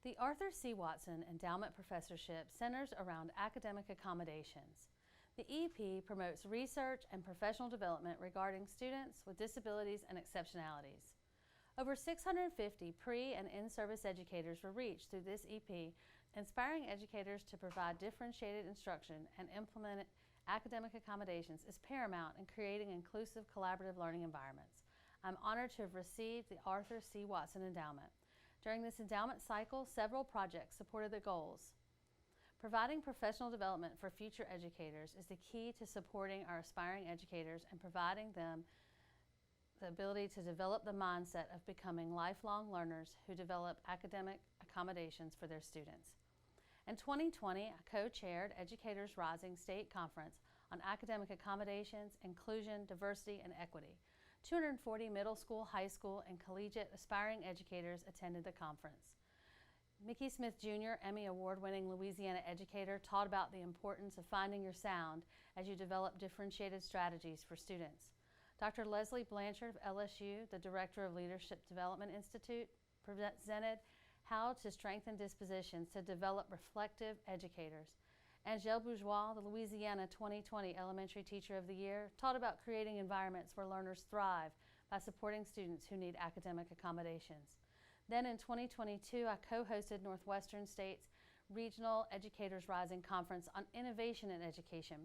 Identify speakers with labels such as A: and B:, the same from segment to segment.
A: The Arthur C. Watson Endowment Professorship centers around academic accommodations. The EP promotes research and professional development regarding students with disabilities and exceptionalities. Over 650 pre- and in-service educators were reached through this EP, inspiring educators to provide differentiated instruction and implement academic accommodations is paramount in creating inclusive, collaborative learning environments. I'm honored to have received the Arthur C. Watson Endowment. During this endowment cycle, several projects supported the goals. Providing professional development for future educators is the key to supporting our aspiring educators and providing them the ability to develop the mindset of becoming lifelong learners who develop academic accommodations for their students. In 2020, I co-chaired Educators Rising State Conference on Academic Accommodations, Inclusion, Diversity, and Equity. 240 middle school, high school, and collegiate aspiring educators attended the conference. Mickey Smith Jr., Emmy Award-winning Louisiana educator, taught about the importance of finding your sound as you develop differentiated strategies for students. Dr. Leslie Blanchard of LSU, the Director of Leadership Development Institute, presented how to strengthen dispositions to develop reflective educators. Angèle Bourgeois, the Louisiana 2020 Elementary Teacher of the Year, taught about creating environments where learners thrive by supporting students who need academic accommodations. Then in 2022, I co-hosted Northwestern State's Regional Educators Rising Conference on Innovation in Education.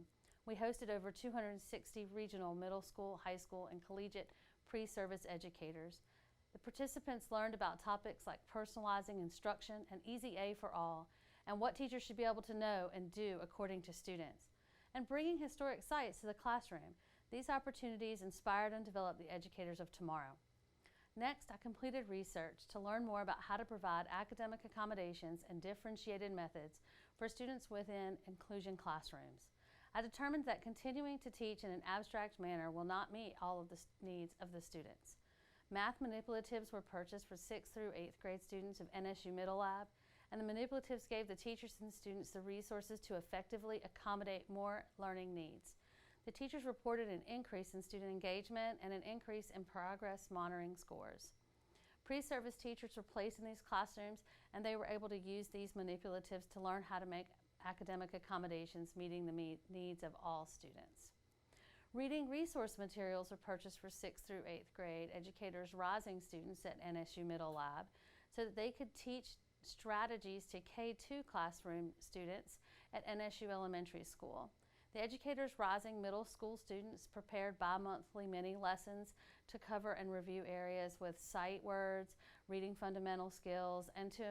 A: We hosted over 260 regional middle school, high school, and collegiate pre-service educators. The participants learned about topics like personalizing instruction and Easy A for All, and what teachers should be able to know and do according to students, and bringing historic sites to the classroom. These opportunities inspired and developed the educators of tomorrow. Next, I completed research to learn more about how to provide academic accommodations and differentiated methods for students within inclusion classrooms. I determined that continuing to teach in an abstract manner will not meet all of the needs of the students. Math manipulatives were purchased for 6th through 8th grade students of NSU Middle Lab, and the manipulatives gave the teachers and students the resources to effectively accommodate more learning needs. The teachers reported an increase in student engagement and an increase in progress monitoring scores. Pre-service teachers were placed in these classrooms, and they were able to use these manipulatives to learn how to make academic accommodations meeting the needs of all students. Reading resource materials were purchased for 6th through 8th grade Educators Rising students at NSU Middle Lab so that they could teach strategies to K-2 classroom students at NSU Elementary School. The Educators Rising middle school students prepared bi-monthly mini lessons to cover and review areas with sight words, reading fundamental skills, and to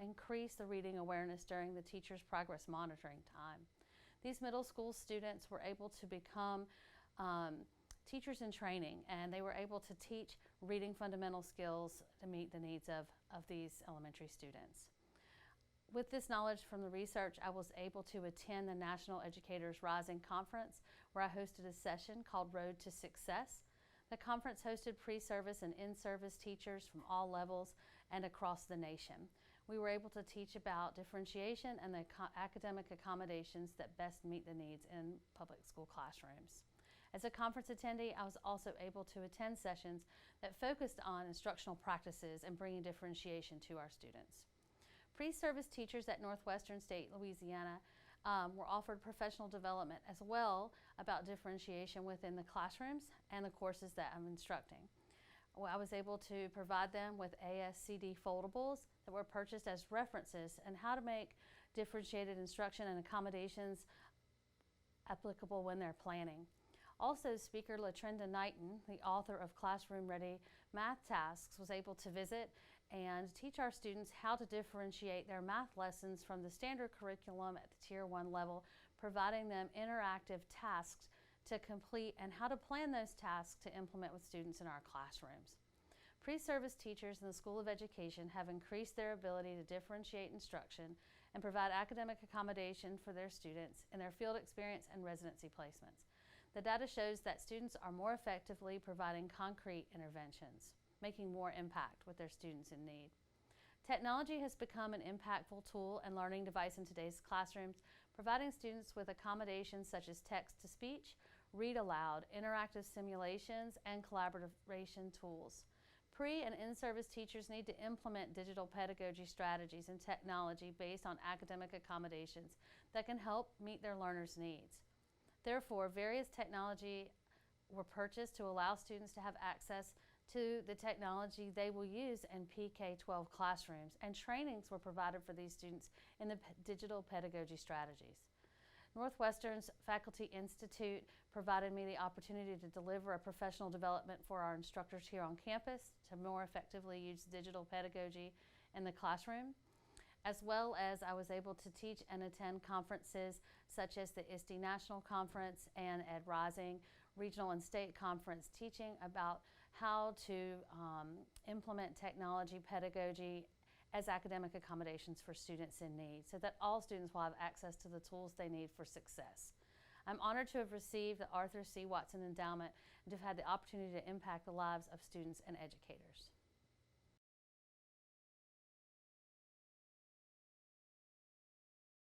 A: increase the reading awareness during the teacher's progress monitoring time. These middle school students were able to become teachers in training, and they were able to teach reading fundamental skills to meet the needs of these elementary students. With this knowledge from the research, I was able to attend the National Educators Rising Conference, where I hosted a session called Road to Success. The conference hosted pre-service and in-service teachers from all levels and across the nation. We were able to teach about differentiation and the academic accommodations that best meet the needs in public school classrooms. As a conference attendee, I was also able to attend sessions that focused on instructional practices and bringing differentiation to our students. Pre-service teachers at Northwestern State, Louisiana, were offered professional development as well about differentiation within the classrooms and the courses that I'm instructing. I was able to provide them with ASCD foldables that were purchased as references and how to make differentiated instruction and accommodations applicable when they're planning. Also, speaker LaTrenda Knighton, the author of Classroom Ready Math Tasks, was able to visit and teach our students how to differentiate their math lessons from the standard curriculum at the Tier 1 level, providing them interactive tasks to complete and how to plan those tasks to implement with students in our classrooms. Pre-service teachers in the School of Education have increased their ability to differentiate instruction and provide academic accommodation for their students in their field experience and residency placements. The data shows that students are more effectively providing concrete interventions, making more impact with their students in need. Technology has become an impactful tool and learning device in today's classrooms, providing students with accommodations such as text-to-speech, read aloud, interactive simulations, and collaboration tools. Pre- and in-service teachers need to implement digital pedagogy strategies and technology based on academic accommodations that can help meet their learners' needs. Therefore, various technology were purchased to allow students to have access to the technology they will use in PK-12 classrooms, and trainings were provided for these students in the digital pedagogy strategies. Northwestern's Faculty Institute provided me the opportunity to deliver a professional development for our instructors here on campus to more effectively use digital pedagogy in the classroom, as well as I was able to teach and attend conferences such as the ISTE National Conference and Ed Rising Regional and State Conference, teaching about how to implement technology pedagogy as academic accommodations for students in need, so that all students will have access to the tools they need for success. I'm honored to have received the Arthur C. Watson Endowment and to have had the opportunity to impact the lives of students and educators.